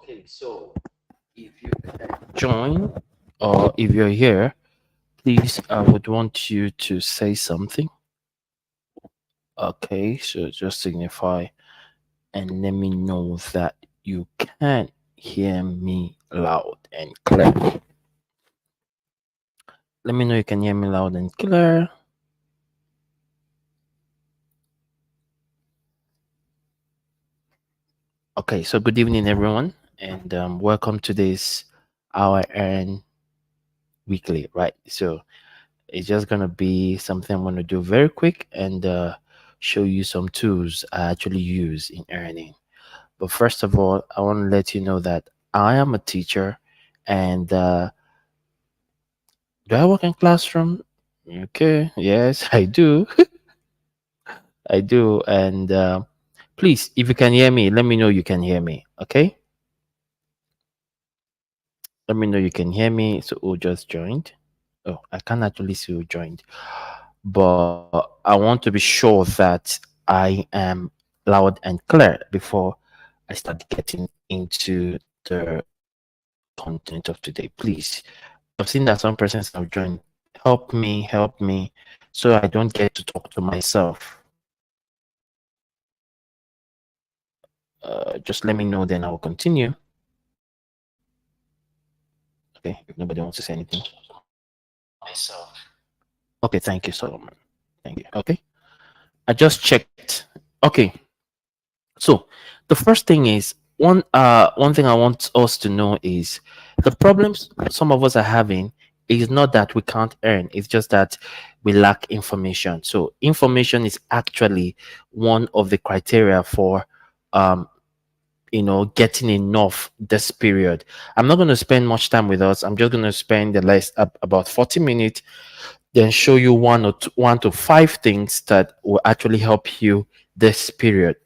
Okay, so if you join or if you're here, please, I would want you to say something. Okay, so just signify and let me know that you can hear me loud and clear. Let me know you can hear me loud and clear. Okay, so good evening, everyone, and welcome to this Our Earn Weekly, right? So it's just gonna be something I'm gonna do very quick and show you some tools I actually use in earning. But first of all, I want to let you know that I am a teacher, and do I work in classroom? Okay, yes, I do. I do, and please, if you can hear me, let me know you can hear me. Okay, let me know you can hear me. So who just joined? Oh, I can't actually see who joined, but I want to be sure that I am loud and clear before I start getting into the content of today. Please, I've seen that some persons have joined. Help me, so I don't get to talk to myself. Just let me know, then I'll continue. Okay, if nobody wants to say anything. Myself. Okay, thank you, Solomon. Thank you. Okay, I just checked. Okay, so the first thing is one thing I want us to know is the problems some of us are having is not that we can't earn, it's just that we lack information. So information is actually one of the criteria for um getting enough this period. I'm not going to spend much time with us. I'm just going to spend the last about 40 minutes, then show you one to five things that will actually help you this period.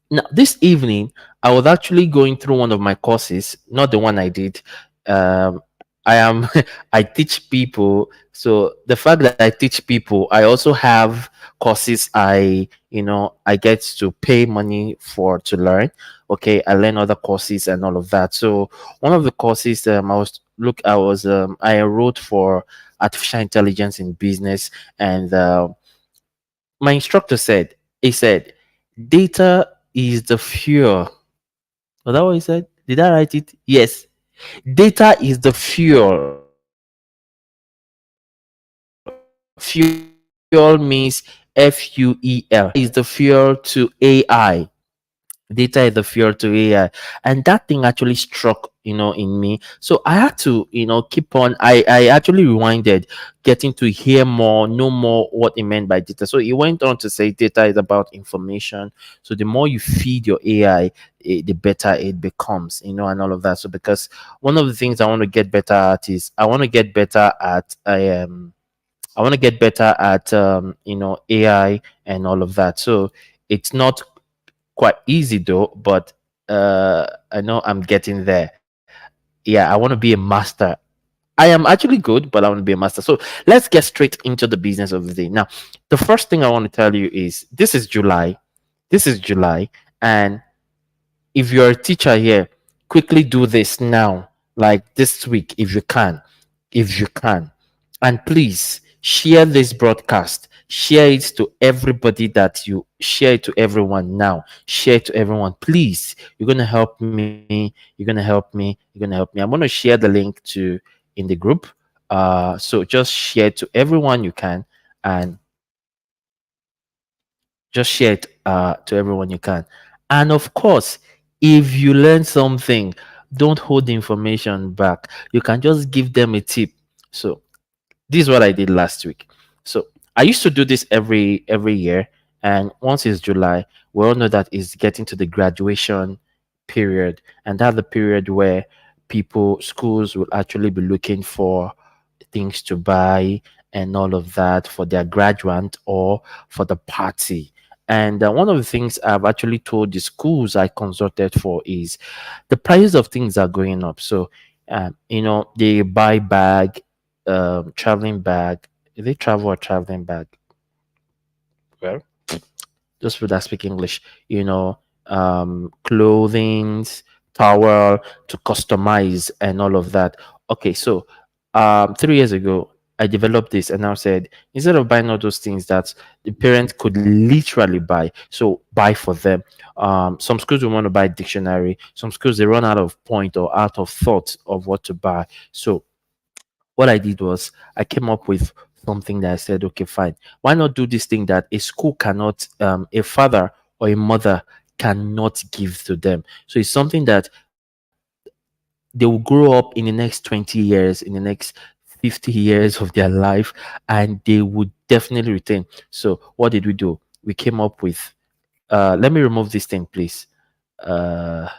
Now, this evening, I was actually going through one of my courses, not the one I did. Um, I am, I teach people. So the fact that I teach people, I also have courses I get to pay money for to learn. Okay, I learn other courses and all of that. So one of the courses I enrolled for artificial intelligence in business, and my instructor said, he said, data is the fuel. Was that what he said? Did I write it? Yes. Data is the fuel. Fuel means fuel. Data is the fuel to AI. Data is the fuel to AI, and that thing actually struck in me. So I had to keep on. I actually rewinded, getting to hear more, know more what it meant by data. So he went on to say data is about information. So the more you feed your AI, the better it becomes, and all of that. So because one of the things I want to get better at is I want to get better at I want to get better at AI and all of that. So it's not quite easy though, but I know I'm getting there. Yeah, I want to be a master. I am actually good, but I want to be a master. So let's get straight into the business of the day. Now, the first thing I want to tell you is this is July. This is July, and if you're a teacher here, quickly do this now, like this week, if you can. If you can. And please share this broadcast. Share it to everybody that you share it to everyone now. Share it to everyone. Please. You're gonna help me. You're gonna help me. You're gonna help me. I'm gonna share the link to in the group. So just share it to everyone you can, and just share it to everyone you can. And of course, if you learn something, don't hold the information back. You can just give them a tip. So this is what I did last week. So I used to do this every year, and once it's July, we all know that it's getting to the graduation period, and that's the period where schools will actually be looking for things to buy and all of that for their graduate or for the party. And one of the things I've actually told the schools I consulted for is the prices of things are going up. So, they buy bag, traveling bag. Is it travel or traveling bag? Well, just for that speak English, clothings, towel to customize and all of that. Okay, so 3 years ago, I developed this and now said instead of buying all those things that the parent could literally buy, so buy for them. Some schools will want to buy dictionary, some schools they run out of point or out of thought of what to buy. So what I did was I came up with something that I said, okay, fine. Why not do this thing that a school cannot, a father or a mother cannot give to them? So it's something that they will grow up in the next 20 years, in the next 50 years of their life, and they would definitely retain. So what did we do? We came up with, let me remove this thing, please. Uh,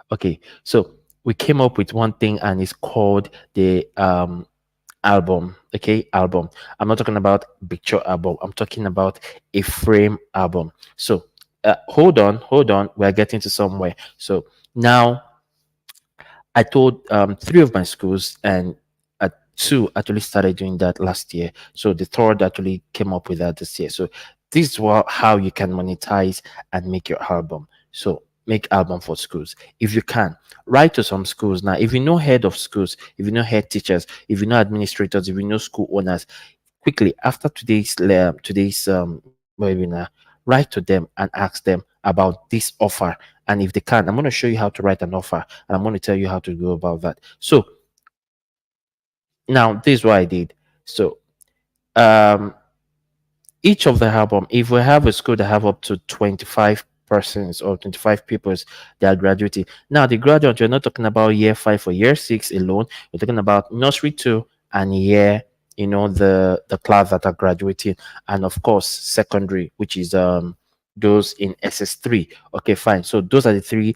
okay, so we came up with one thing and it's called the album. Okay, album. I'm not talking about picture album, I'm talking about a frame album. So hold on, we're getting to somewhere. So now I told three of my schools, and two actually started doing that last year. So the third actually came up with that this year. So this is how you can monetize and make your album. So make album for schools if you can. Write to some schools now. If you know head of schools, if you know head teachers, if you know administrators, if you know school owners, quickly after today's webinar, write to them and ask them about this offer. And if they can, I'm going to show you how to write an offer, and I'm going to tell you how to go about that. So now this is what I did. So um each of the album, if we have a school that have up to 25 persons or 25 peoples that are graduating. Now the graduate, you're not talking about year 5 or year 6 alone. We're talking about nursery 2 and year, the class that are graduating, and of course secondary, which is those in SS3. Okay, fine. So those are the three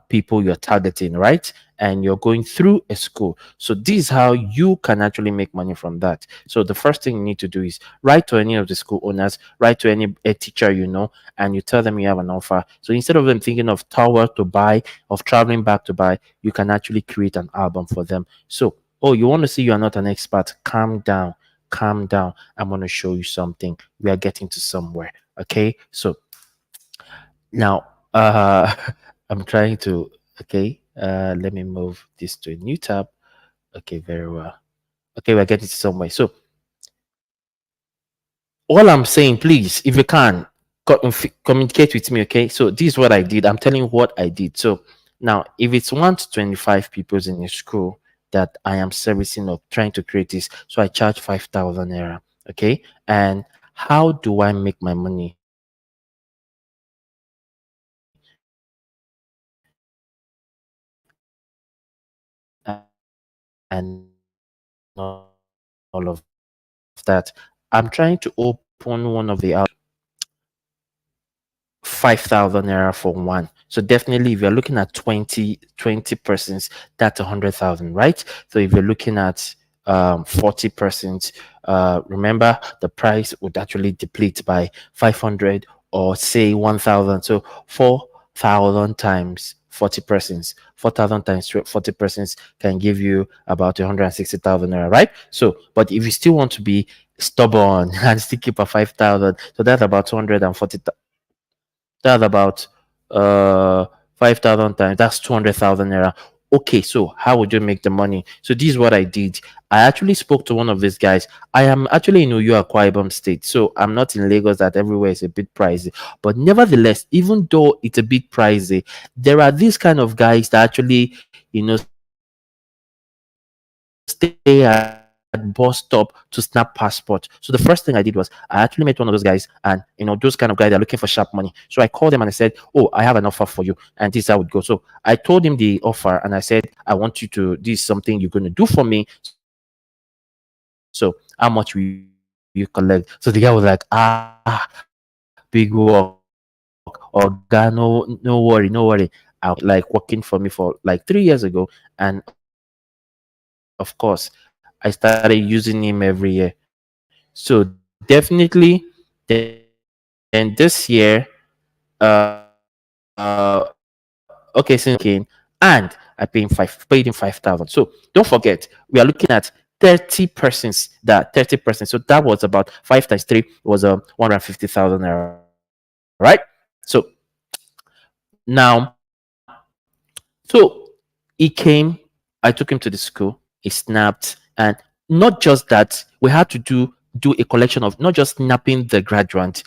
people you're targeting, right? And you're going through a school. So this is how you can actually make money from that. So the first thing you need to do is write to any of the school owners, write to any a teacher you know, and you tell them you have an offer. So instead of them thinking of tower to buy, of traveling back to buy, you can actually create an album for them. So, oh, you want to see you are not an expert? Calm down, calm down. I'm going to show you something. We are getting to somewhere. Okay, so now I'm trying to, okay, let me move this to a new tab. Okay, very well. Okay, we're getting to somewhere. So all I'm saying, please, if you can, communicate with me. Okay, so this is what I did. I'm telling you what I did. So now, if it's 1 to 25 people in a school that I am servicing or trying to create this, so I charge 5,000 naira. Okay, and how do I make my money? And all of that. I'm trying to open one of the 5,000 naira for one. So definitely, if you're looking at 20 persons, that's 100,000, right? So if you're looking at 40 persons, remember the price would actually deplete by 500 or say 1,000. So 4,000 times 40 persons, 4,000 times 40 persons can give you about 160,000 naira, right? So, but if you still want to be stubborn and still keep at 5,000, so that's about 240. That's about uh 5,000 times. That's 200,000 naira. Okay, so how would you make the money? So this is what I did. I actually spoke to one of these guys. I am actually in Uyo Akwa Ibom State, so I'm not in Lagos. That everywhere is a bit pricey. But nevertheless, even though it's a bit pricey, there are these kind of guys that actually, stay at bus stop to snap passport. So the first thing I did was I actually met one of those guys, and those kind of guys that are looking for sharp money. So I called them and I said, "Oh, I have an offer for you," and this is how it goes. So I told him the offer and I said, "I want you to. This is something you're going to do for me. So how much will you collect?" So the guy was like, big work, Oga, no worry, no worry. I was like working for me for like 3 years ago, and of course I started using him every year. So definitely, then this year, okay, since and I paid him 5,000. So don't forget, we are looking at 30 persons. That 30 persons. So that was about 5 times 3 was 150,000 naira, right? So now So he came, I took him to the school, he snapped, and not just that, we had to do a collection of not just snapping the graduate.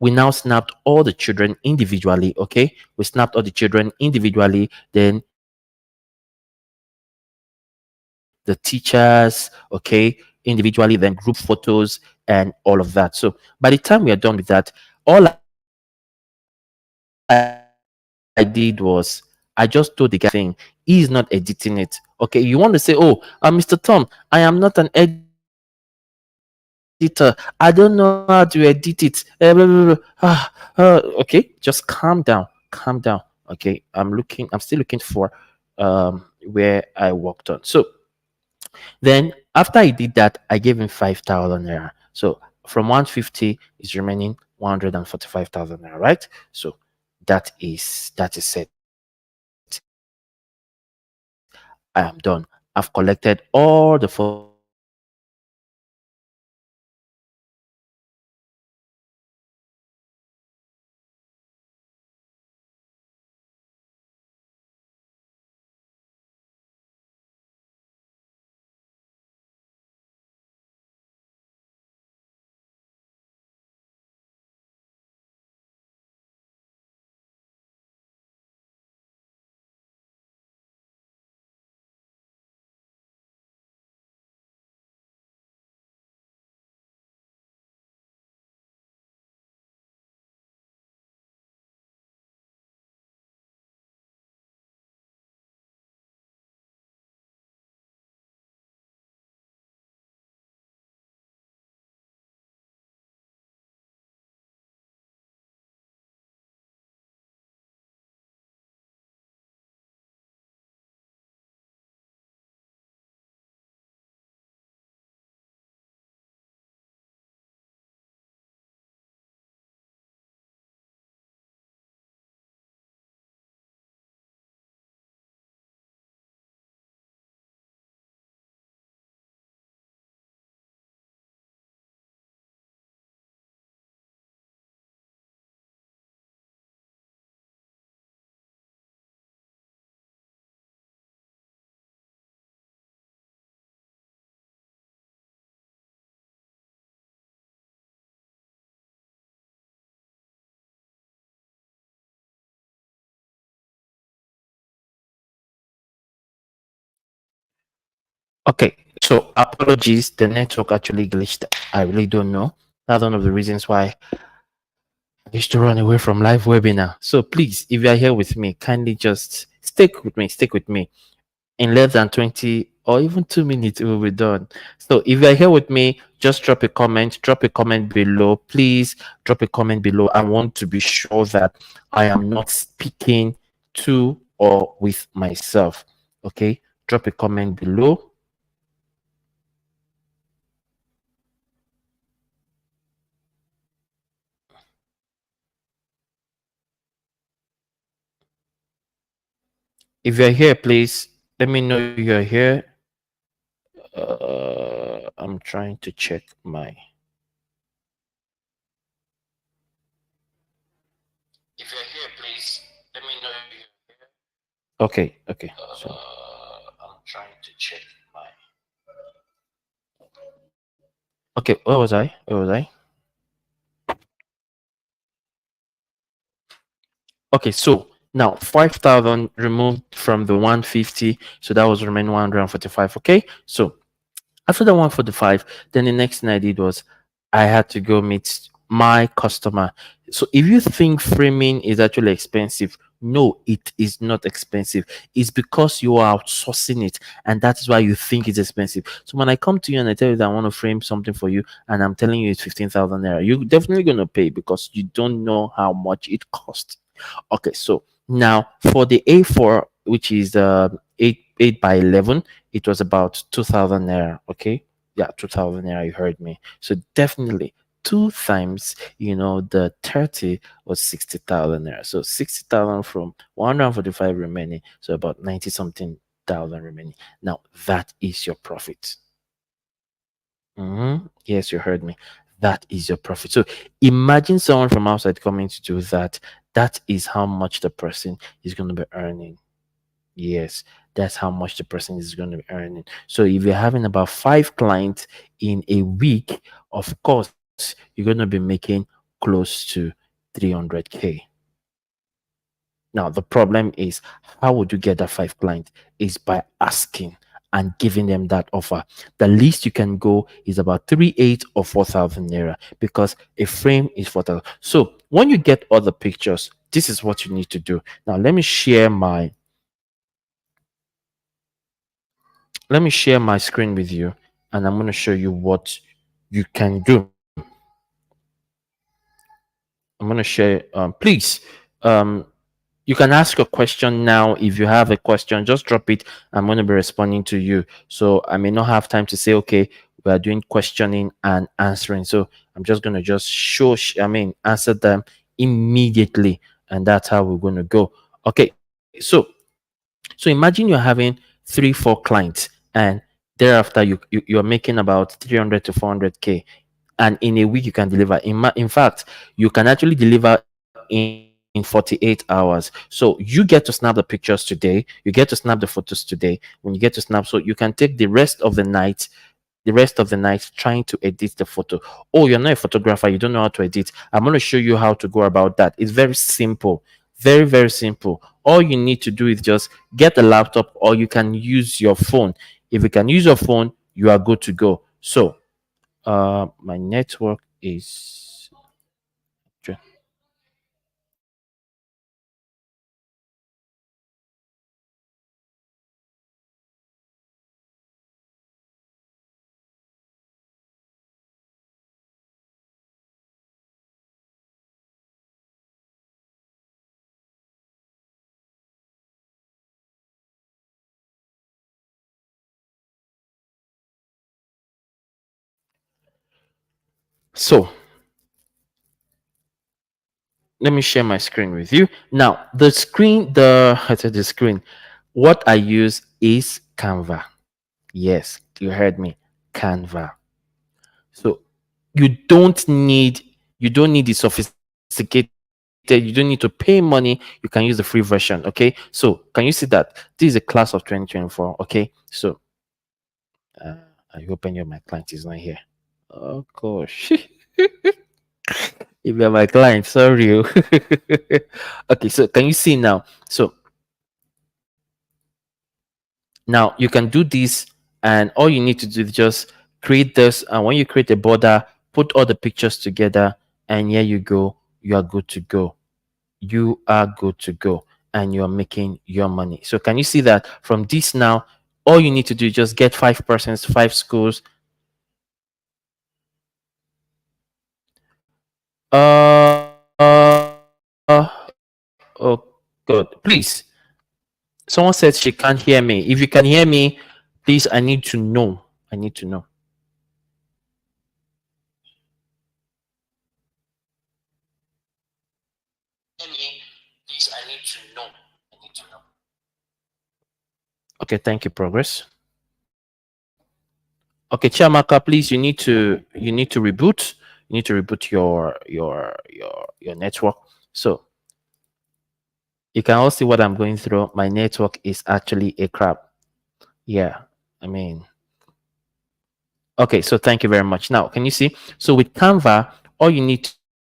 We now snapped all the children individually. Okay, we snapped all the children individually, then the teachers, okay, individually, then group photos and all of that. So by the time we are done with that, all I did was I just told the guy thing. He's not editing it. Okay, you want to say, oh, Mr. Tom, I am not an editor. I don't know how to edit it. Blah, blah, blah, blah. Okay, just calm down. Calm down. Okay, I'm still looking for where I worked on. So then after I did that, I gave him 5,000 naira. So from 150 is remaining 145,000 naira, right? So that is it. I am done. I've collected all the photos. I've collected all the videos. I've collected everything. So now what I did was I just told the guy, okay, so apologies. The network actually glitched. I really don't know. That's one of the reasons why I used to run away from live webinar. So please, if you are here with me, kindly just stick with me. Stick with me. In less than 20 or even 2 minutes, it will be done. So if you are here with me, just drop a comment. Drop a comment below. Please drop a comment below. I want to be sure that I am not speaking to or with myself. Okay. Drop a comment below. If you're here, please let me know you're here. I'm trying to check my. If you're here, please let me know you're here. Okay, okay. So I'm trying to check my. Okay, where was I? Where was I? Okay, so now 5,000 removed from the 150, so that was remain 145. Okay, so after the 145, then the next thing I did was I had to go meet my customer. So if you think framing is actually expensive, no, it is not expensive. It's because you are outsourcing it, and that is why you think it's expensive. So when I come to you and I tell you that I want to frame something for you, and I'm telling you it's 15,000 naira, you're definitely going to pay because you don't know how much it costs. Okay, so now for the A4, which is 8 by 11, it was about 2,000 naira. Okay, yeah, 2,000 naira. You heard me. So definitely two times, the 30 was 60,000 naira. So 60,000 from 145 remaining, so about 90 something thousand remaining. Now that is your profit. Yes, you heard me. That is your profit. So imagine someone from outside coming to do that. That is how much the person is going to be earning. Yes, that's how much the person is going to be earning. So if you're having about 5 clients in a week, of course, you're going to be making close to 300K. Now, the problem is, how would you get that 5 clients? Is by asking and giving them that offer. The least you can go is about 3,800 or 4,000 naira, because a frame is 4,000. So when you get all the pictures, this is what you need to do. Now, let me share my screen with you, and I'm going to show you what you can do. I'm going to share. Please, um, you can ask a question now. If you have a question, just drop it. I'm going to be responding to you. So I may not have time to say, okay, we are doing questioning and answering. So I'm just going to just answer them immediately. And that's how we're going to go. Okay. So imagine you're having 3, 4 clients, and thereafter you're making about 300 to 400K, and in a week you can deliver. In fact, you can actually deliver in 48 hours. So you get to snap the pictures today, you get to snap the photos today. When you get to snap, so you can take the rest of the night trying to edit the photo. Oh, you're not a photographer, you don't know how to edit. I'm going to show you how to go about that. It's very simple, very, very simple. All you need to do is just get a laptop, or you can use your phone. If you can use your phone, you are good to go. So my network is so let me share my screen with you now. I said the screen, what I use is Canva. Yes, you heard me, Canva. So you don't need the sophisticated, you don't need to pay money, you can use the free version. Okay, so can you see that this is a class of 2024? Okay, so I hope any of my client is not here. Oh gosh. If you're my client, sorry. Okay, so can you see now? So now you can do this, and all you need to do is just create this. And when you create a border, put all the pictures together, and here you go. You are good to go. You are good to go, and you're making your money. So can you see that from this now? All you need to do is just get 5 persons, 5 schools. Oh, good. Please, someone said she can't hear me. If you can hear me, please, I need to know. I need to know. Please, I need to know. I need to know. Okay, thank you, Progress. Okay, Chiamaka, please, you need to reboot. You need to reboot your network. So you can all see what I'm going through. My network is actually a crap. Yeah, I mean, okay, so thank you very much. Now, can you see? So with Canva, all you need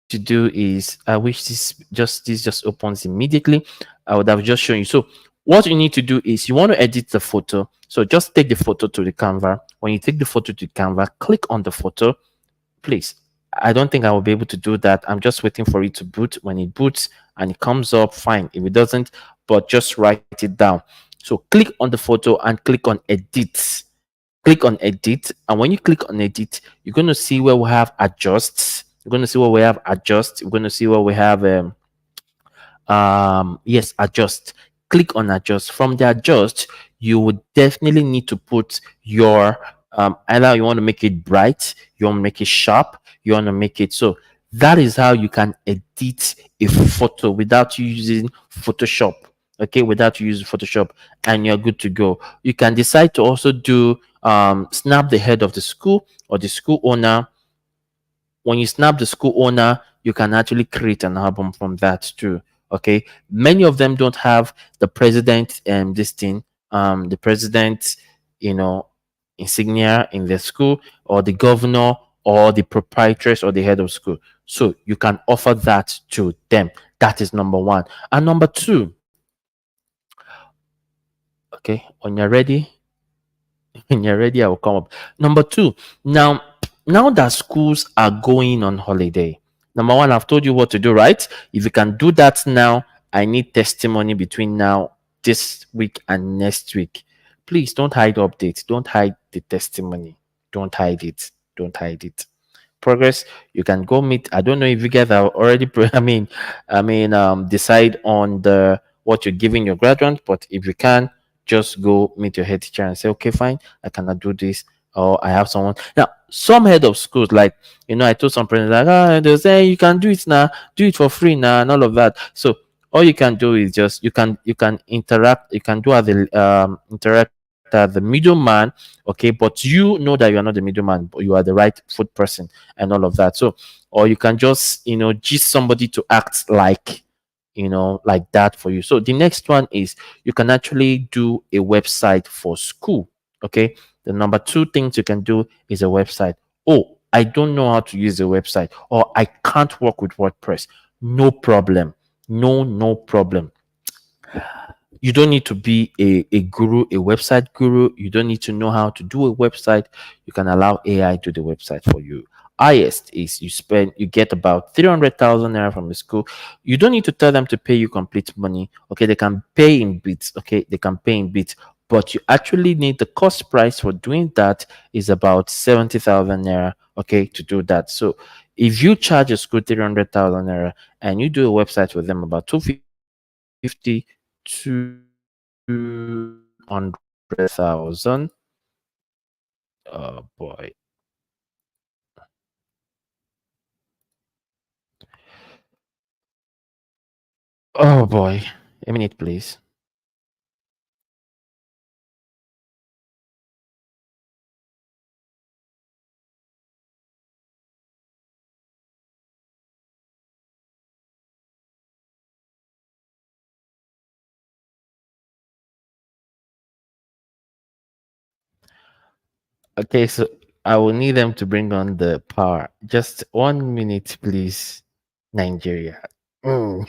to do is, I wish this just opens immediately. I would have just shown you. So what you need to do is, you want to edit the photo. So just take the photo to the Canva. When you take the photo to Canva, click on the photo. Please, I don't think I will be able to do that. I'm just waiting for it to boot. When it boots and it comes up, fine. If it doesn't, but just write it down. So click on the photo and click on edit. Click on edit, and when you click on edit, you're going to see where we have adjusts. You're going to see where we have adjust. You're going to see where we have yes, adjust. Click on adjust. From the adjust, you would definitely need to put your either you want to make it bright, you want to make it sharp, you want to make it so. That is how you can edit a photo without you using Photoshop. Okay, without you using Photoshop, and you're good to go. You can decide to also do snap the head of the school or the school owner. When you snap the school owner, you can actually create an album from that too. Okay, many of them don't have the president this thing, the president, you know, insignia in the school, or the governor, or the proprietress, or the head of school. So you can offer that to them. That is number one. And number two, okay, when you're ready, when you're ready, I will come up. Number two, now, now that schools are going on holiday, number one, I've told you what to do, right? If you can do that now, I need testimony between now, this week, and next week. Please don't hide updates. Don't hide the testimony. Don't hide it. Don't hide it. Progress, you can go meet. I don't know if you guys are already decide on the what you're giving your graduate, but if you can, just go meet your head teacher and say, okay, fine, I cannot do this, or I have someone. Now some head of schools, like, I told some parents, like, they'll say, "Hey, you can do it now, do it for free now," and all of that. So all you can do is just, you can interact, you can do as the interact as the middleman. Okay, but you know that you are not the middleman, but you are the right foot person and all of that. So, or you can just, gist somebody to act like, like that for you. So the next one is, you can actually do a website for school. Okay, the number two things you can do is a website. Oh, I don't know how to use a website, or I can't work with WordPress. No problem. No problem. You don't need to be a guru, a website guru. You don't need to know how to do a website. You can allow AI to do the website for you. Highest is, you get about 300,000 naira from the school. You don't need to tell them to pay you complete money. Okay, they can pay in bits. Okay, they can pay in bits, but you actually need, the cost price for doing that is about 70,000 naira. Okay, to do that. So if you charge a school 300,000 naira, and you do a website for them about 250 200,000. Oh boy. Oh boy. A minute, please. Okay, so I will need them to bring on the power. Just 1 minute, please. Nigeria. Mm.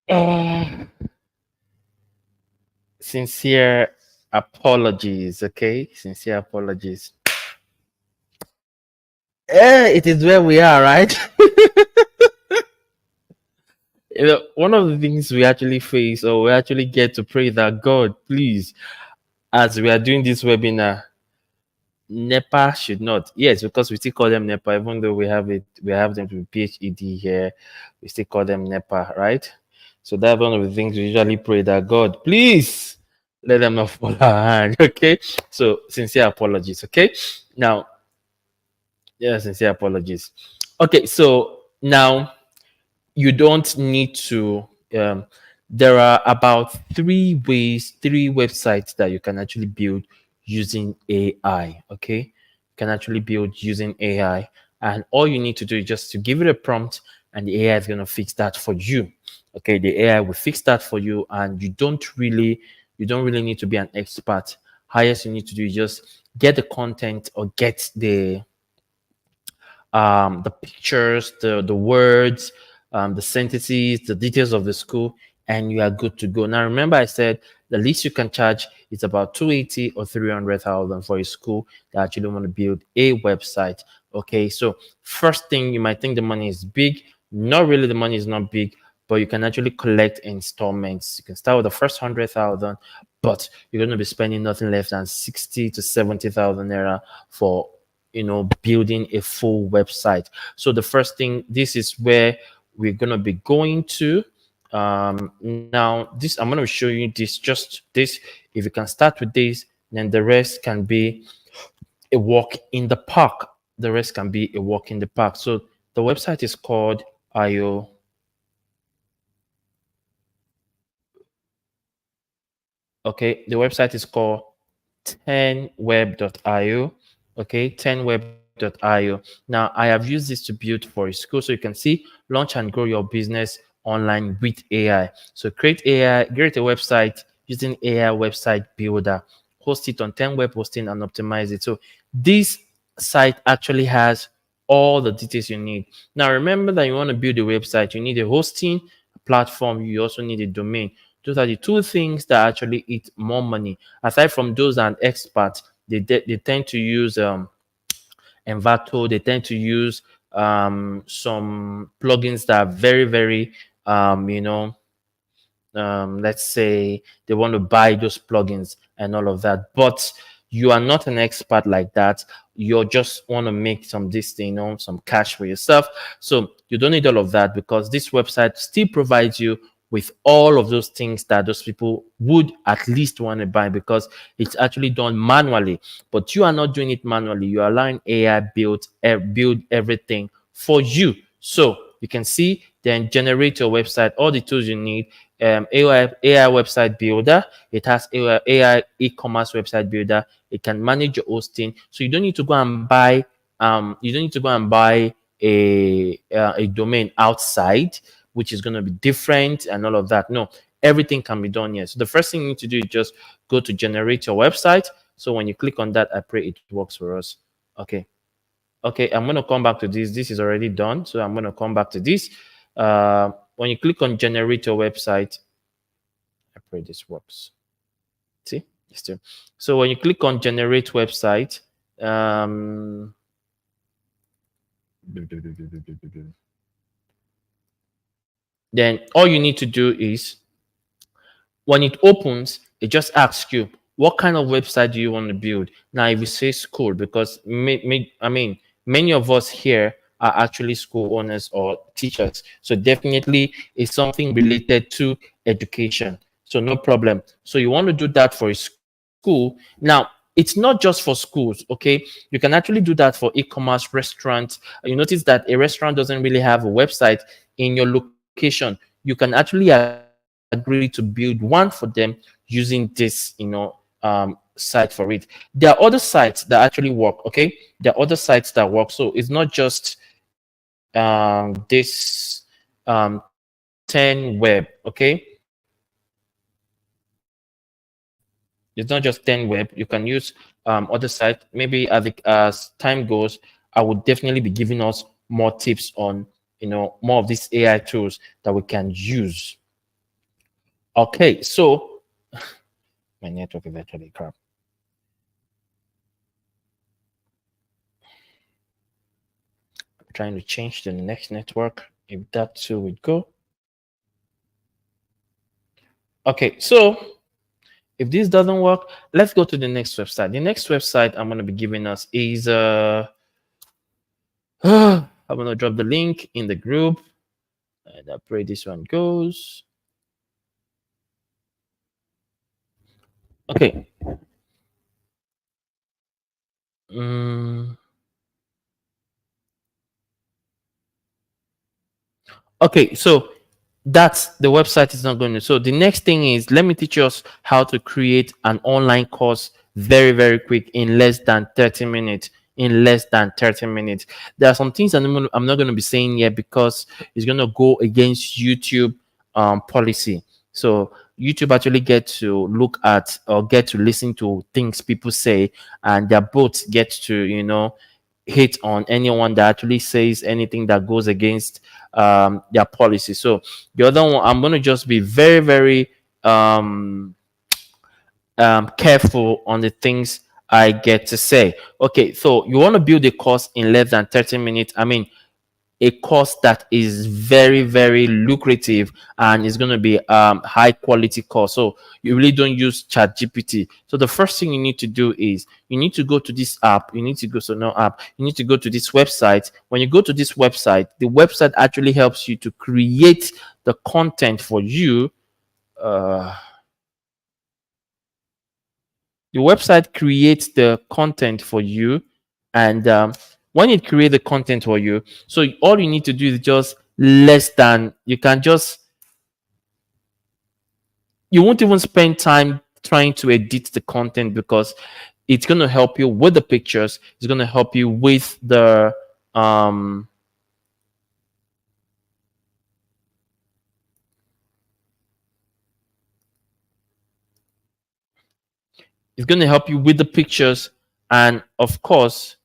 Eh, sincere apologies, okay? Sincere apologies. It is where we are, right? One of the things we actually face, or we actually get to pray that God, please, as we are doing this webinar, NEPA should not. Yes, because we still call them NEPA, even though we have them to PhD here, we still call them NEPA, right? So that's one of the things we usually pray that God, please, let them not fall our hand. Okay. So sincere apologies. Okay. Now, yeah, sincere apologies. Okay. So now you don't need to there are about three websites that you can actually build using AI. Okay, you can actually build using AI, and all you need to do is just to give it a prompt, and the AI is going to fix that for you. Okay, the AI will fix that for you, and you don't really need to be an expert. Highest you need to do is just get the content or get the pictures, the words, the sentences, the details of the school, and you are good to go. Now, remember, I said the least you can charge is about 280 or 300,000 for a school that actually want to build a website. Okay, so first thing you might think the money is big. Not really, the money is not big, but you can actually collect installments. You can start with the first 100,000, but you're going to be spending nothing less than 60 to 70,000 naira for building a full website. So the first thing, this is where we're going to be going to. Now this, I'm going to show you this, just this. If you can start with this, then the rest can be a walk in the park. The rest can be a walk in the park. So the website is called IO. Okay, the website is called 10web.io. Okay, 10web.io. Now, I have used this to build for a school, so you can see launch and grow your business online with AI. So create a website using AI website builder, host it on 10web hosting and optimize it. So this site actually has all the details you need. Now, remember that you want to build a website, you need a hosting platform, you also need a domain. Those are the two things that actually eat more money. Aside from those that are experts, they tend to use Envato. They tend to use some plugins that are very, very, let's say they want to buy those plugins and all of that, but you are not an expert like that. You just want to make some this thing, some cash for yourself. So you don't need all of that, because this website still provides you with all of those things that those people would at least want to buy, because it's actually done manually. But you are not doing it manually. You are allowing AI build everything for you. So you can see, then generate your website, all the tools you need. AI website builder. It has AI e-commerce website builder. It can manage your hosting, so you don't need to go and buy. You don't need to go and buy a domain outside, which is going to be different and all of that. No, everything can be done here. So the first thing you need to do is just go to generate your website. So when you click on that, I pray it works for us. Okay. Okay, I'm going to come back to this. This is already done. So I'm going to come back to this. When you click on generate your website, I pray this works. See, it's still. So when you click on generate website, then all you need to do is, when it opens, it just asks you, what kind of website do you want to build? Now, if you say school, because many of us here are actually school owners or teachers. So definitely it's something related to education. So no problem. So you want to do that for a school. Now, it's not just for schools, okay? You can actually do that for e-commerce restaurants. You notice that a restaurant doesn't really have a website in your location. You can actually agree to build one for them using this, site for it. There are other sites that actually work, okay? There are other sites that work. So it's not just this 10 web, okay? It's not just 10 web. You can use other sites. Maybe as time goes, I would definitely be giving us more tips on more of these AI tools that we can use. Okay, so my network is actually crap. I'm trying to change to the next network. If that too would go. Okay, so if this doesn't work, let's go to the next website. The next website I'm going to be giving us is I'm going to drop the link in the group, and I pray this one goes. Okay. Mm, okay, so that's the website is not going to. So the next thing is, let me teach us how to create an online course very, very quick in less than 30 minutes. In less than 30 minutes. There are some things I'm not going to be saying here because it's going to go against YouTube policy. So YouTube actually get to look at or get to listen to things people say, and their bots get to, hit on anyone that actually says anything that goes against their policy. So the other one, I'm going to just be very, very careful on the things I get to say. Okay, so you want to build a course in less than 30 minutes. I mean, a course that is very, very lucrative and is going to be high quality course. So you really don't use chat gpt. So the first thing you need to do is you need to go to this app. You need to go, so no app, you need to go to this website. When you go to this website, the website actually helps you to create the content for you. The website creates the content for you, and when it creates the content for you, so all you need to do is just less than, you can just, you won't even spend time trying to edit the content, because it's going to help you with the pictures, it's going to help you with the it's going to help you with the pictures, and of course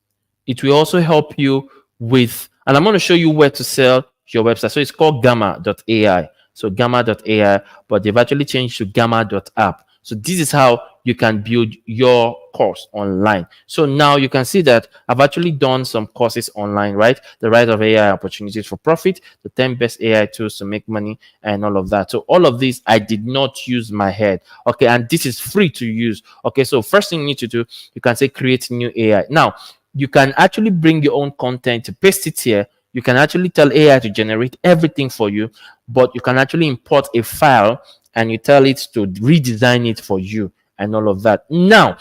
it will also help you with, and I'm going to show you where to sell your website. So it's called gamma.ai. So gamma.ai, but they've actually changed to gamma.app. So this is how you can build your course online. So now you can see that I've actually done some courses online, right? The rise of AI opportunities for profit, the 10 best AI tools to make money, and all of that. So all of this, I did not use my head. Okay, and this is free to use. Okay, so first thing you need to do, you can say create new AI. Now, you can actually bring your own content, paste it here. You can actually tell AI to generate everything for you, but you can actually import a file and you tell it to redesign it for you and all of that. Now,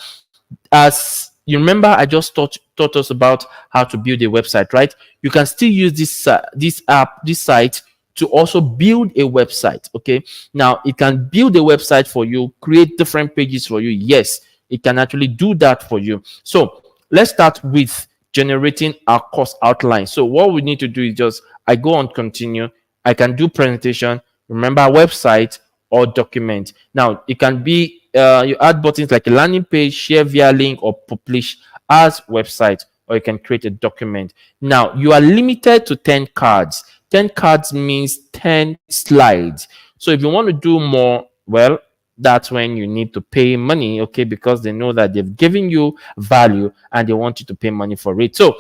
as you remember, I just taught us about how to build a website, right? You can still use this app, this site, to also build a website. Okay, now it can build a website for you, create different pages for you. Yes, it can actually do that for you. So let's start with generating our course outline. So what we need to do is just, I go on continue, I can do presentation, remember website or document. Now it can be you add buttons like a landing page, share via link, or publish as website, or you can create a document. Now you are limited to 10 cards. 10 cards means 10 slides. So if you want to do more, well, that's when you need to pay money, okay, because they know that they've given you value and they want you to pay money for it. So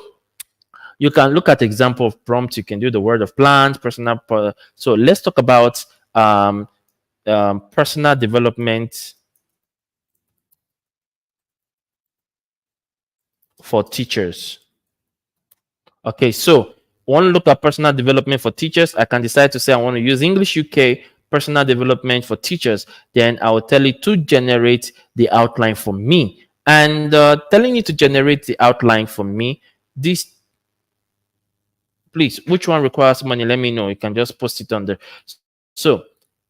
you can look at example of prompt. You can do the word of plans, personal. So let's talk about personal development for teachers. Okay, so want to look at personal development for teachers. I can decide to say I want to use English UK personal development for teachers. Then I will tell it to generate the outline for me. And telling you to generate the outline for me, this, please, which one requires money? Let me know. You can just post it on there. So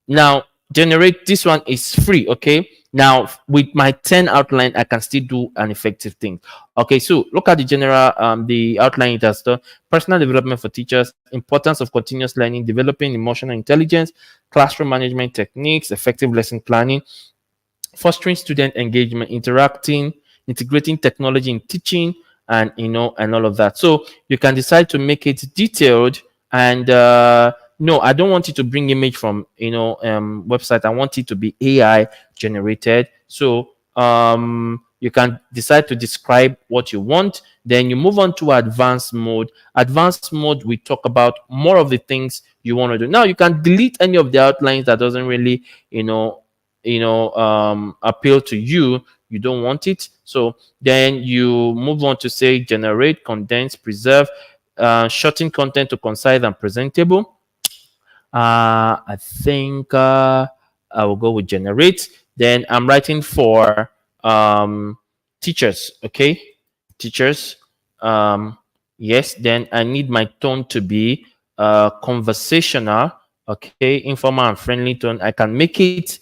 now generate, this one is free. Okay, now with my 10 outline, I can still do an effective thing. Okay, so look at the general the outline it has done. Personal development for teachers, importance of continuous learning, developing emotional intelligence, classroom management techniques, effective lesson planning, fostering student engagement, interacting, integrating technology in teaching, and and all of that. So you can decide to make it detailed, and no, I don't want it to bring image from website. I want it to be AI generated. So you can decide to describe what you want. Then you move on to advanced mode. Advanced mode, we talk about more of the things you want to do. Now you can delete any of the outlines that doesn't really appeal to you. You don't want it. So then you move on to say generate, condense, preserve, shorten content to concise and presentable. I think I will go with generate. Then I'm writing for teachers. Okay, teachers. Yes. Then I need my tone to be conversational. Okay, informal and friendly tone. I can make it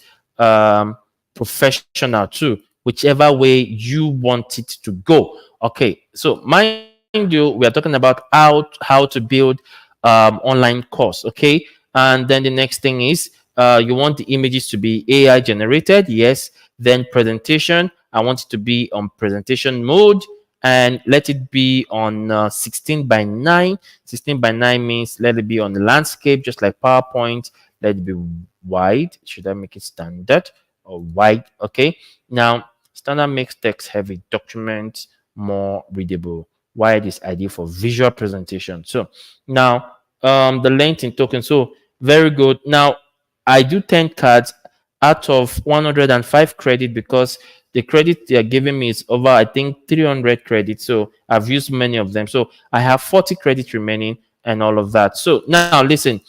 professional too, whichever way you want it to go. Okay, so mind you, we are talking about how to build online course. Okay, and then the next thing is you want the images to be AI generated. Yes. Then presentation, I want it to be on presentation mode, and let it be on 16 by 9. 16 by 9 means let it be on the landscape, just like PowerPoint. Let it be wide. Should I make it standard or wide? Okay. Now, standard makes text heavy, document more readable. Wide is ideal for visual presentation. So now the length in token. So very good. Now I do 10 cards out of 105 credit, because the credit they are giving me is over, I think, 300 credits. So I've used many of them. So I have 40 credits remaining and all of that. So now listen,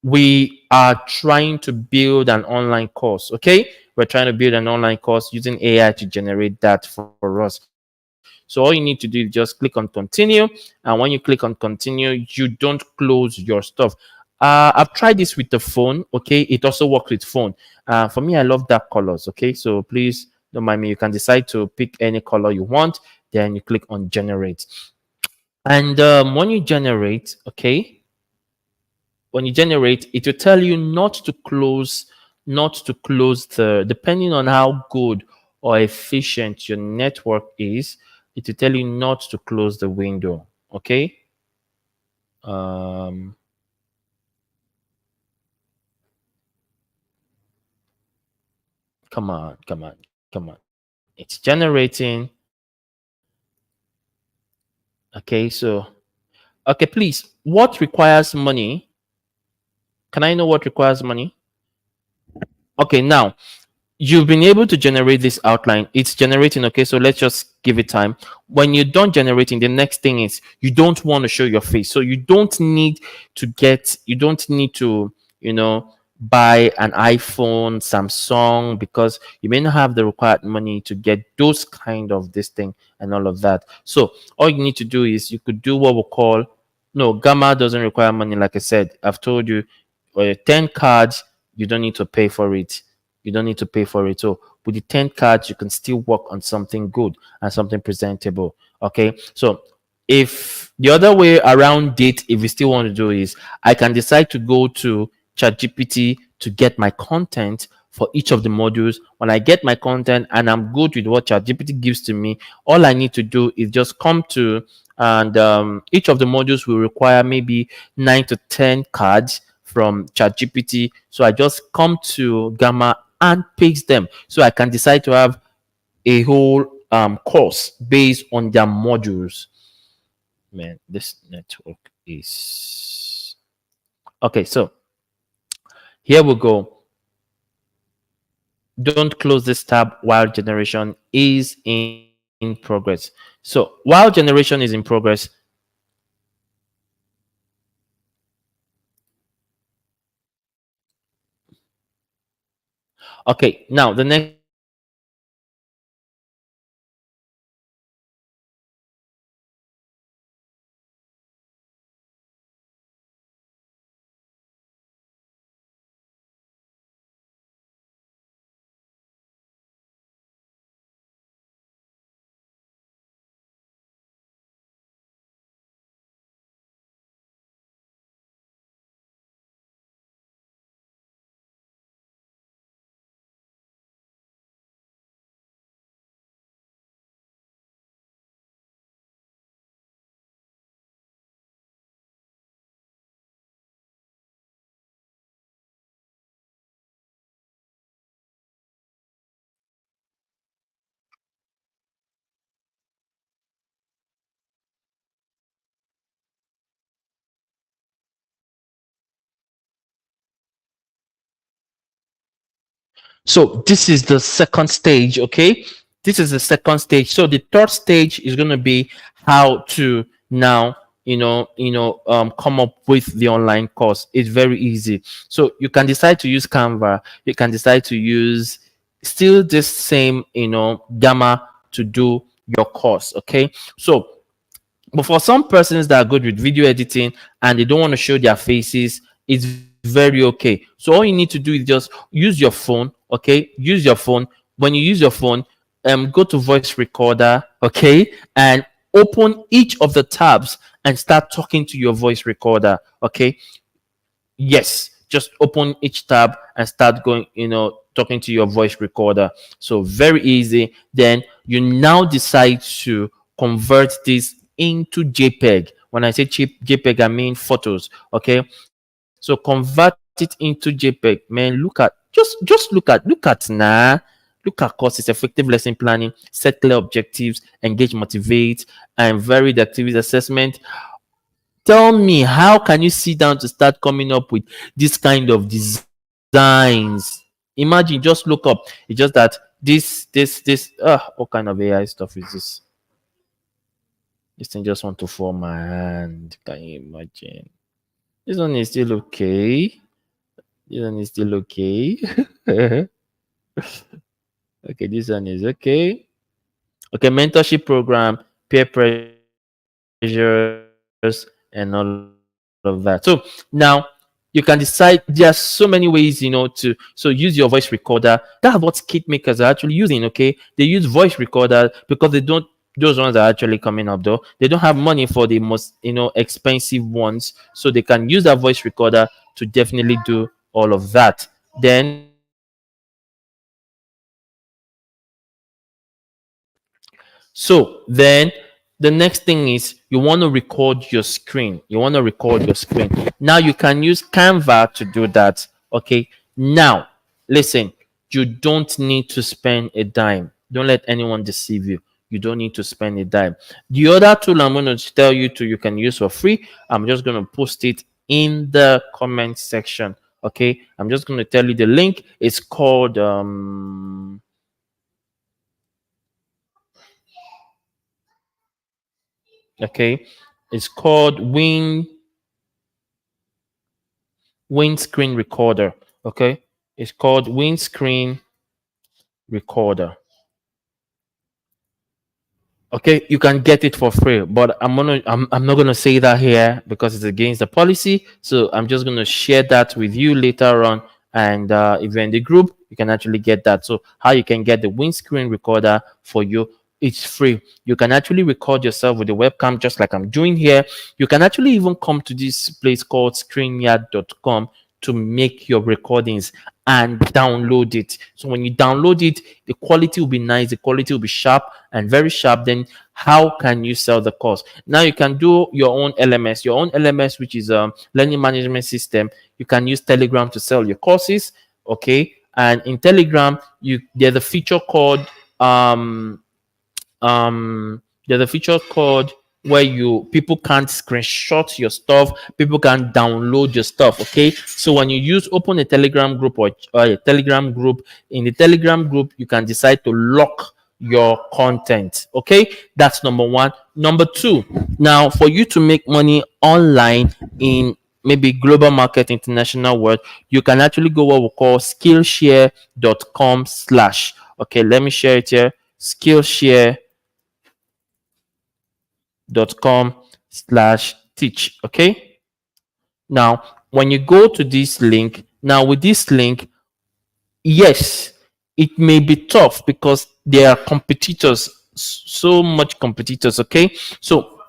we are trying to build an online course. Okay, we're trying to build an online course using AI to generate that for us. So all you need to do is just click on continue, and when you click on continue, you don't close your stuff. I've tried this with the phone. Okay, it also works with phone. For me, I love dark colors. Okay, so please don't mind me. You can decide to pick any color you want, then you click on generate. And when you generate, okay, when you generate, it will tell you not to close the, depending on how good or efficient your network is, it will tell you not to close the window. Okay. um Come on, come on, come on, it's generating. Okay, so okay, please, what requires money? Can I know what requires money? Okay, now you've been able to generate this outline. It's generating. Okay, so let's just give it time. When you're done generating, the next thing is you don't want to show your face. So you don't need to buy an iPhone, Samsung, because you may not have the required money to get those kind of this thing and all of that. So all you need to do is you could do what we call, no, Gamma doesn't require money. Like I said, I've told you, 10 cards, you don't need to pay for it. You don't need to pay for it. So with the 10 cards, you can still work on something good and something presentable. Okay. So if the other way around it, if you still want to do is, I can decide to go to ChatGPT to get my content for each of the modules. When I get my content and I'm good with what ChatGPT gives to me, all I need to do is just come to, and each of the modules will require maybe 9 to 10 cards from ChatGPT. So I just come to Gamma and paste them. So I can decide to have a whole course based on their modules. Man, this network is okay. So here we go. Don't close this tab while generation is in progress. So while generation is in progress, okay, now the next thing is you need to So this is the second stage, okay? This is the second stage. So the third stage is going to be how to now, come up with the online course. It's very easy. So you can decide to use Canva. You can decide to use still this same, gamma to do your course, okay? So but for some persons that are good with video editing and they don't want to show their faces, it's very okay. So all you need to do is just use your phone, okay? Use your phone. When you use your phone, go to voice recorder, okay? And open each of the tabs and start talking to your voice recorder, okay? Yes, just open each tab and start going, talking to your voice recorder. So very easy. Then you now decide to convert this into JPEG. When I say JPEG, I mean photos. Okay, so convert it into JPEG. Man, just look at look at courses, effective lesson planning, set clear objectives, engage, motivate, and varied activity assessment. Tell me, how can you sit down to start coming up with this kind of designs? Imagine, just look up. It's just that what kind of AI stuff is this? This thing just want to fall my hand. Can you imagine? This one is still okay. This one is still okay. Okay, this one is okay. Okay, mentorship program, peer pressures, and all of that. So now you can decide. There are so many ways, to so use your voice recorder. That's what kit makers are actually using. Okay, they use voice recorder because those ones are actually coming up though. They don't have money for the most expensive ones, so they can use that voice recorder to definitely do all of that. Then So then the next thing is you want to record your screen. You want to record your screen. Now you can use Canva to do that. Okay. Now, listen, you don't need to spend a dime. Don't let anyone deceive you. You don't need to spend a dime. The other tool I'm going to tell you to you can use for free. I'm just going to post it in the comment section. Okay. I'm just going to tell you the link. It's called okay, it's called windscreen recorder. Okay, it's called windscreen recorder. Okay, you can get it for free, but I'm not gonna say that here because it's against the policy. So I'm just gonna share that with you later on. And if you're in the group, you can actually get that. So how you can get the windscreen recorder for you? It's free. You can actually record yourself with the webcam, just like I'm doing here. You can actually even come to this place called StreamYard.com to make your recordings and download it. So when you download it, the quality will be nice, the quality will be sharp and very sharp. Then how can you sell the course? Now you can do your own LMS, which is learning management system. You can use Telegram to sell your courses. Okay, and in Telegram, there's a feature called there's a feature called where people can't screenshot your stuff, people can download your stuff. Okay, so when you open a Telegram group or a Telegram group, in the Telegram group you can decide to lock your content. Okay, that's number one. Number two, now for you to make money online in maybe global market, international world, you can actually go what we call skillshare.com slash. Okay, let me share it here. Skillshare.com/teach. Okay, now when you go to this link, now with this link, yes, it may be tough because there are competitors, so much competitors. Okay, so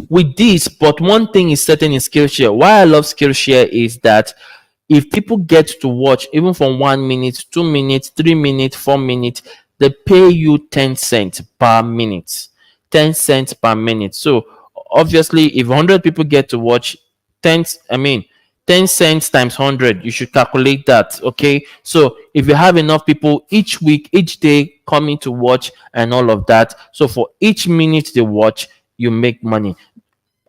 with this, but one thing is certain in Skillshare. Why I love Skillshare is that if people get to watch even from 1 minute, 2 minutes, 3 minutes, 4 minutes, they pay you 10 cents per minute. 10 cents per minute. So obviously, if 100 people get to watch 10, I mean, 10 cents times 100, you should calculate that. Okay, so if you have enough people each week, each day coming to watch and all of that, so for each minute they watch, you make money.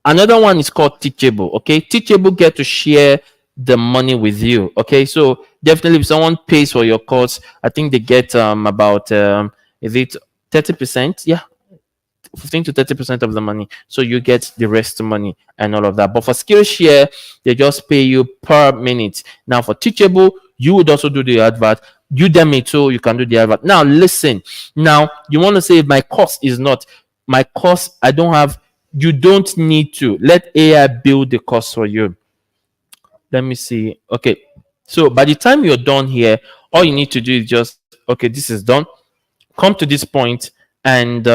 Another one is called Teachable. Okay, Teachable get to share the money with you. Okay, so definitely if someone pays for your course, I think they get about is it 30%? Yeah, 15 to 30% of the money, so you get the rest of the money and all of that. But for Skillshare, they just pay you per minute. Now for Teachable, you would also do the advert. Udemy too, you can do the advert. Now listen, now you want to say my course is not my course, I don't have, you don't need to let AI build the course for you. Let me see. Okay, so by the time you're done here, all you need to do is just, okay, this is done, come to this point, and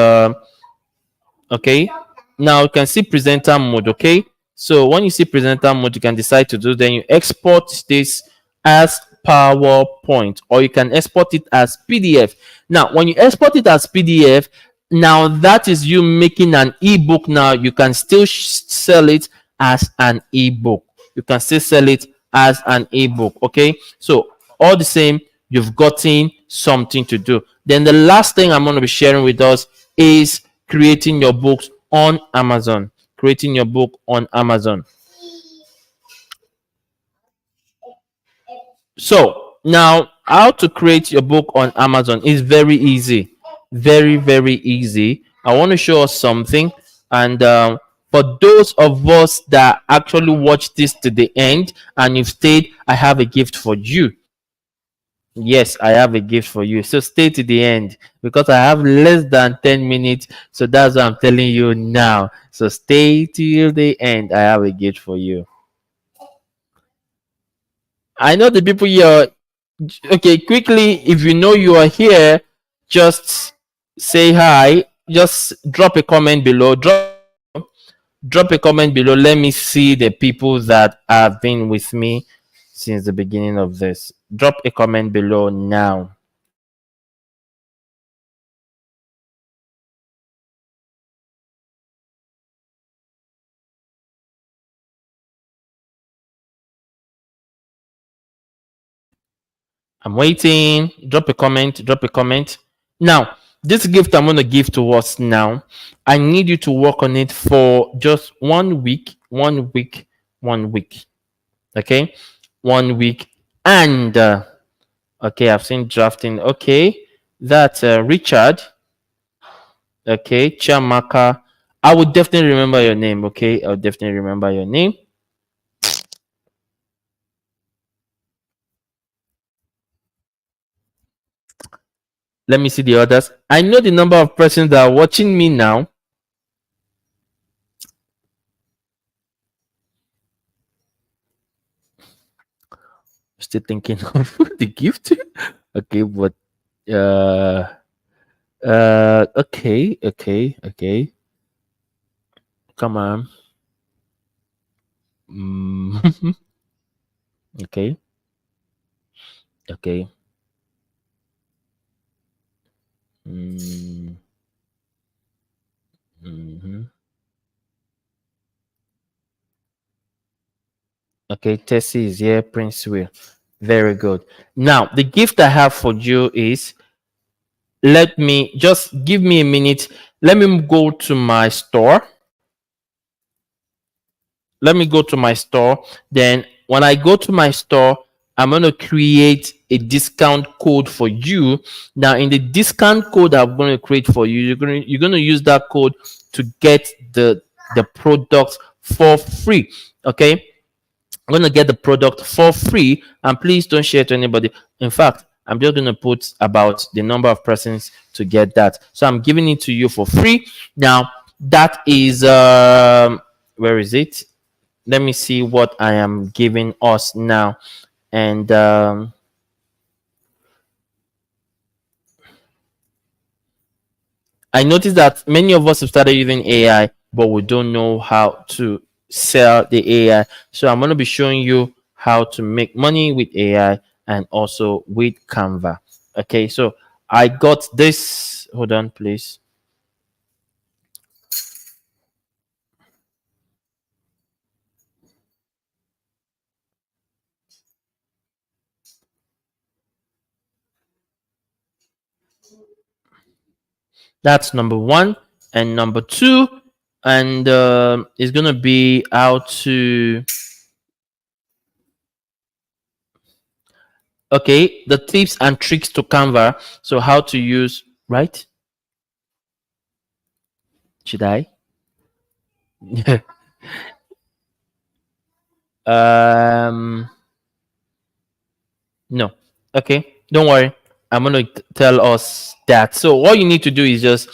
okay, now you can see presenter mode. Okay, so when you see presenter mode, you can decide to do, then you export this as PowerPoint, or you can export it as PDF. Now when you export it as PDF, now that is you making an ebook. Now you can still sell it as an ebook. You can still sell it as an ebook. Okay, so all the same, you've gotten something to do. Then the last thing I'm going to be sharing with us is creating your books on Amazon. Creating your book on Amazon. So now, how to create your book on Amazon is very easy. Very, very easy. I want to show us something. And for those of us that actually watch this to the end and you've stayed, I have a gift for you. Yes, I have a gift for you. So stay to the end because I have less than 10 minutes. So that's what I'm telling you now. So stay till the end. I have a gift for you. I know the people here. Okay, quickly, if you know you are here, just say hi. Just drop a comment below. Drop a comment below. Let me see the people that have been with me since the beginning of this. Drop a comment below now. I'm waiting. Drop a comment. Drop a comment. Now, this gift I'm going to give to us now, I need you to work on it for just 1 week. 1 week. 1 week. Okay? 1 week. And, okay, I've seen drafting. Okay. That's Richard. Okay. Chamaka. I would definitely remember your name. Okay. I'll definitely remember your name. Let me see the others. I know the number of persons that are watching me now. Still thinking of the gift. Okay, but uh okay. Come on. Mm, okay, okay. Mm, hmm. Okay, Tessie is here. Prince Will. Very good. Now, the gift I have for you is, let me just give me a minute. Let me go to my store. Let me go to my store. Then when I go to my store, I'm going to create a discount code for you. Now in the discount code I'm going to create for you, you're going to use that code to get the product for free. Okay, I'm going to get the product for free, and please don't share to anybody. In fact, I'm just going to put about the number of persons to get that. So I'm giving it to you for free. Now that is where is it? Let me see what I am giving us now. And I noticed that many of us have started using AI, but we don't know how to sell the AI. So I'm going to be showing you how to make money with AI and also with Canva. Okay, so I got this. Hold on, please. That's number one. And number two, and it's going to be how to Okay, the tips and tricks to Canva. So how to use, right? Should I? um No. Okay. Don't worry. I'm going to tell us that. So all you need to do is just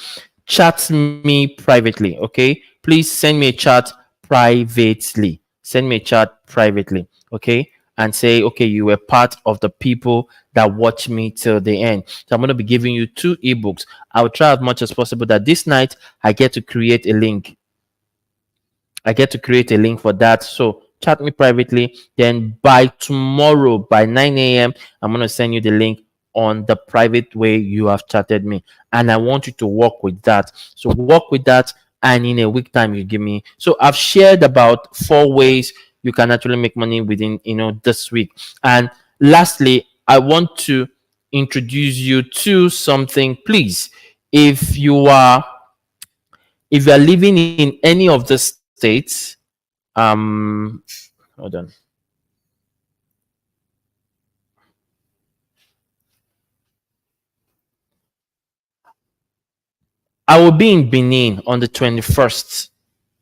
chat me privately. Okay. Please send me a chat privately. Send me a chat privately. Okay. And say, okay, you were part of the people that watch me till the end. So I'm going to be giving you two ebooks. I will try as much as possible that this night I get to create a link. I get to create a link for that. So chat me privately. Then by tomorrow, by 9 a.m., I'm going to send you the link on the private way you have chatted me. And I want you to work with that. So work with that. And in a week time, you give me. So I've shared about 4 ways you can actually make money within, this week. And lastly, I want to introduce you to something. Please, if you are if you are living in any of the states, hold on. I will be in Benin on the 21st.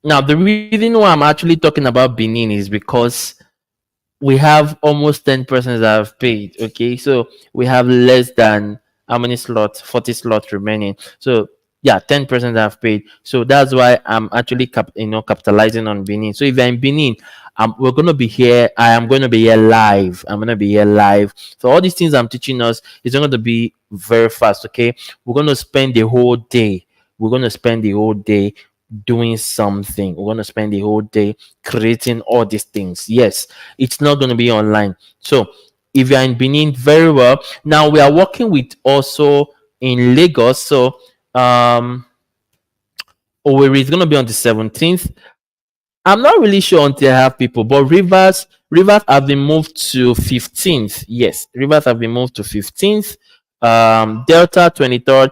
Now, the reason why I'm actually talking about Benin is because we have almost 10 persons that have paid. Okay, so we have less than how many slots? 40 slots remaining. So yeah, 10% have paid. So that's why I'm actually capitalizing on Benin. So if you're in Benin, we're gonna be here. I am going to be here live. I'm gonna be here live. So all these things I'm teaching us is not going to be very fast. Okay, we're gonna spend the whole day. We're gonna spend the whole day doing something. We're going to spend the whole day creating all these things. Yes, it's not going to be online. So if you're in Benin, very well. Now we are working with also in Lagos. So Owerri is going to be on the 17th. I'm not really sure until I have people, but Rivers have been moved to 15th. Yes, Rivers have been moved to 15th. Delta 23rd.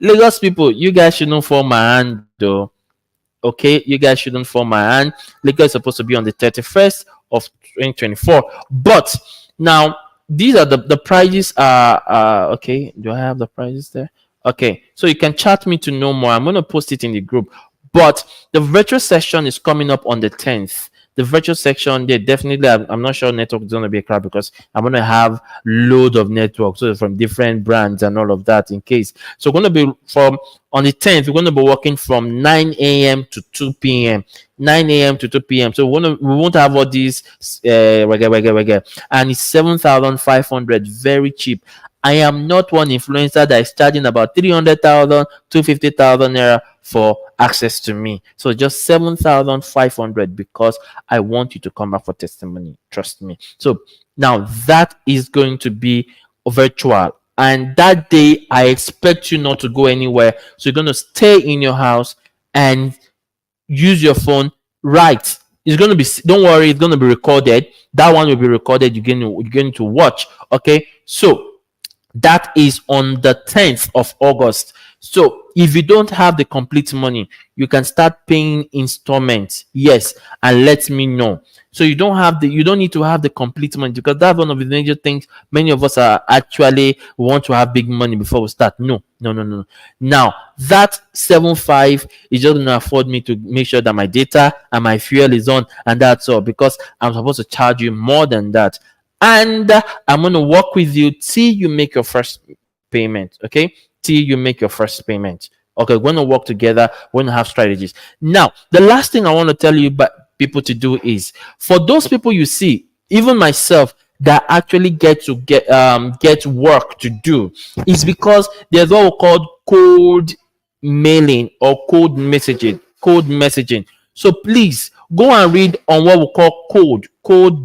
Lagos people, you guys shouldn't fall my hand though. Okay, you guys shouldn't fall my hand. Lagos is supposed to be on the 31st of 2024. But now these are the prices are okay. Do I have the prices there? Okay, so you can chat me to know more. I'm gonna post it in the group. But the virtual session is coming up on the 10th. The virtual section, they definitely, I'm not sure network is going to be a crowd because I'm going to have load of networks so from different brands and all of that in case. So we're going to be from on the 10th, we're going to be working from 9 a.m. to 2 p.m. 9 a.m. to 2 p.m. So we won't have all these and it's 7,500, very cheap. I am not one influencer that is charging about 300,000, 250,000 naira for access to me. So just 7,500 because I want you to come back for testimony. Trust me. So now that is going to be virtual. And that day, I expect you not to go anywhere. So you're going to stay in your house and use your phone. Right. It's going to be, don't worry, it's going to be recorded. That one will be recorded. You're going to watch. Okay. So that is on the 10th of August. So if you don't have the complete money, you can start paying installments. Yes, and let me know. So you don't need to have the complete money because that's one of the major things many of us are actually want to have big money before we start. No, no, no, no. Now that 7.5 is just gonna afford me to make sure that my data and my fuel is on, and that's all because I'm supposed to charge you more than that. And I'm going to work with you till you make your first payment. Okay, till you make your first payment. Okay, we're going to work together. We're going to have strategies. Now, the last thing I want to tell you but people to do is for those people you see, even myself, that actually get work to do is because there's what we call cold mailing or code messaging. So please go and read on what we call code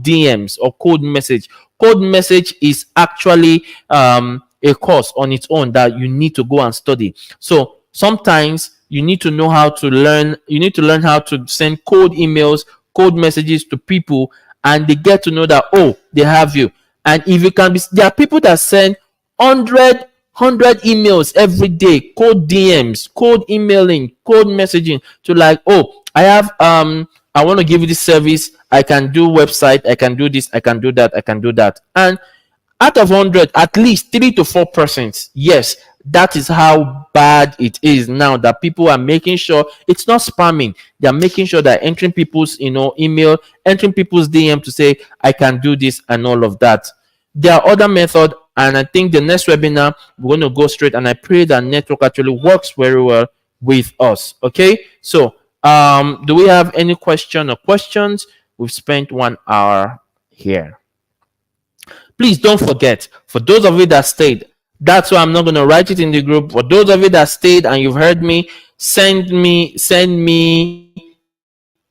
DMs or code message. Code message is actually a course on its own that you need to go and study. So sometimes you need to know how to learn. You need to learn how to send code emails, code messages to people, and they get to know that they have you. And if you can be, there are people that send 100 emails every day, code DMs, code emailing, code messaging to like, I have I want to give you this service. I can do website, I can do this, I can do that, I can do that. And Out of 100, at least 3 to 4%. Yes, that is how bad it is now, that people are making sure it's not spamming. They are making sure that entering people's email, entering people's DM to say I can do this and all of that. There are other methods, and I think the next webinar we're going to go straight, and I pray that network actually works very well with us. Okay, so do we have any question or questions? We've spent 1 hour here. Please don't forget, for those of you that stayed, that's why I'm not going to write it in the group. For those of you that stayed and you've heard me, send me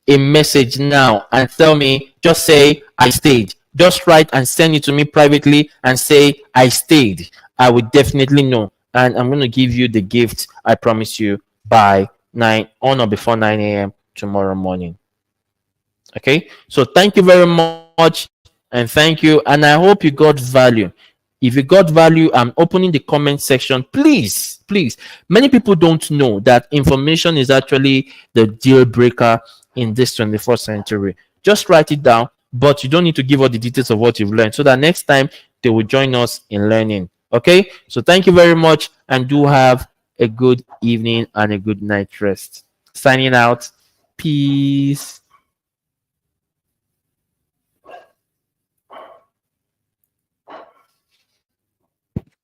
a message now and tell me, just say I stayed. Just write and send it to me privately and say I stayed. I would definitely know, and I'm going to give you the gift I promise you by 9 on or before 9 a.m. tomorrow morning. Okay, so thank you very much, and thank you, and I hope you got value. If you got value, I'm opening the comment section. Please, many people don't know that information is actually the deal breaker in this 21st century. Just write it down, but you don't need to give all the details of what you've learned, so that next time they will join us in learning. Okay, so thank you very much, and do have a good evening and a good night rest. Signing out. Peace.